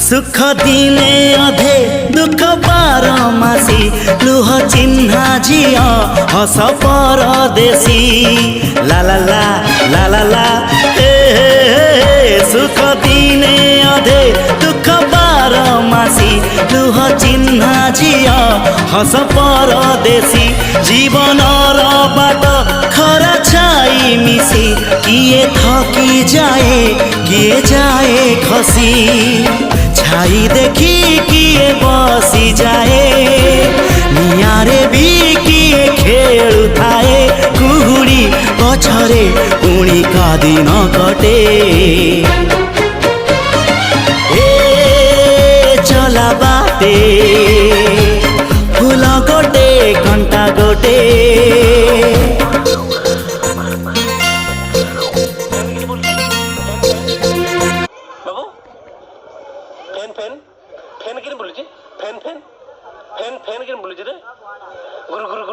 सुख दिने अधे दुख बारमासी लुह चिन्हा झिया हस परदेशी ला ला ला ला ला ला हे सुख दिने अधे दुख बारमासी लुह चिन्हा झिया हस परदेशी जीवन बाट खरा छाई मिसी किए थकी जाए किए जाए खसी छाई देखी किए बसी जाए नियारे भी किए खेलु थाए कुहुड़ी पछरे पुणी का दिन कटे ए चला बाटे फूल गोटे घंटा गोटे फैन फैन किन बोलुची फैन फैन फैन फैन किन बोलुची रे गुरु गुरु